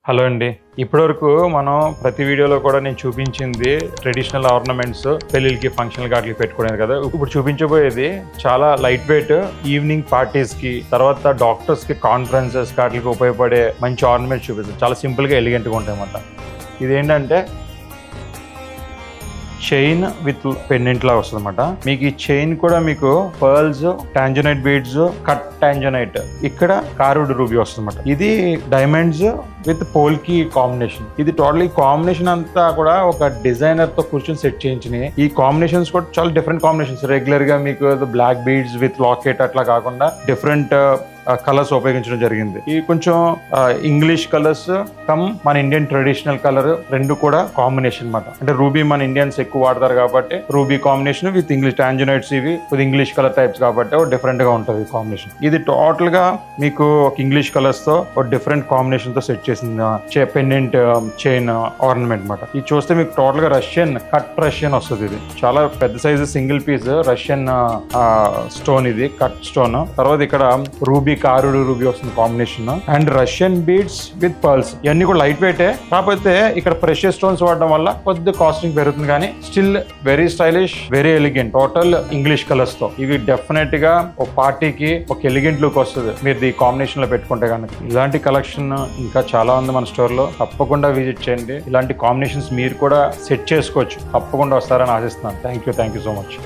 Hello అండి. ఇప్పటివరకు మనం ప్రతి వీడియోలో కూడా నేను చూపించింది ట్రెడిషనల్ ఆర్నమెంట్స్ పెళ్ళిళ్ళకి ఫంక్షన్లకి వాటికి పెట్టుకునేది కదా. ఇప్పుడు చూపించబోయేది చాలా లైట్ వెయిట్ ఈవినింగ్ పార్టీస్ కి, తర్వాత డాక్టర్స్ కి, కాన్ఫరెన్సెస్ వాటికి ఉపయోగపడే మంచి ఆర్నమెంట్స్ చూపిస్తుంది. చాలా సింపుల్ గా ఎలిగెంట్ గా ఉంటాయి అన్నమాట. ఇదేంటంటే చైన్ విత్ పెండెంట్ లాగా వస్తుంది అనమాట. మీకు ఈ చైన్ కూడా మీకు pearls, tanzanite beads, cut tanzanite, ఇక్కడ కార్వ్డ్ రూబీ వస్తుంది అనమాట. ఇది డైమండ్స్ విత్ పోల్కి కాంబినేషన్. ఇది టోటల్ ఈ కాంబినేషన్ అంతా కూడా ఒక డిజైనర్ తో కూర్చొని సెట్ చేయించినాయి. ఈ కాంబినేషన్స్ కూడా చాలా డిఫరెంట్ కాంబినేషన్స్. రెగ్యులర్ గా మీకు బ్లాక్ బీడ్స్ విత్ లాకెట్ అట్లా కాకుండా డిఫరెంట్ కలర్స్ ఉపయోగించడం జరిగింది. ఈ కొంచెం ఇంగ్లీష్ కలర్స్ కమ్ మన ఇండియన్ ట్రెడిషనల్ కలర్ రెండు కూడా కాంబినేషన్ అన్నమాట. అంటే రూబీ మన ఇండియన్స్ ఎక్కువ వాడతారు కాబట్టి ruby combination with English tanzanites, ఇవి విత్ ఇంగ్లీష్ కలర్ టైప్స్ కాబట్టి డిఫరెంట్ గా ఉంటుంది ఈ కాంబినేషన్. ఇది టోటల్ గా మీకు ఒక ఇంగ్లీష్ కలర్స్ తో ఒక డిఫరెంట్ కాంబినేషన్ తో సెట్ చేసింది పెండెంట్ చైన్ ఆర్నమెంట్ అన్నమాట. ఇది చూస్తే మీకు టోటల్ గా రష్యన్ కట్ రష్యన్ వస్తుంది. ఇది చాలా పెద్ద size single piece Russian stone, ఇది కట్ స్టోన్. తర్వాత ఇక్కడ రూబీ కార్వ్డ్ రూబీ వస్తుంది combination, and Russian beads with pearls. ఇవన్నీ కూడా లైట్ వెయిటే, కాకపోతే ఇక్కడ ప్రెషియస్ స్టోన్స్ వాడడం వల్ల కొద్దిగా కాస్టింగ్ పెరుగుతుంది, కానీ still very stylish, very elegant. Total English colours తో ఇవి డెఫినెట్ గా ఒక పార్టీకి ఒక ఎలిగెంట్ లుక్ వస్తుంది మీరు ఈ కాంబినేషన్ లో పెట్టుకుంటే కనుక. ఇలాంటి కలెక్షన్ ఇంకా చాలా ఉంది మన స్టోర్ లో, తప్పకుండా విజిట్ చేయండి. ఇలాంటి కాంబినేషన్స్ మీరు కూడా సెట్ చేసుకోవచ్చు. తప్పకుండా వస్తారని ఆశిస్తున్నాను. Thank you so much.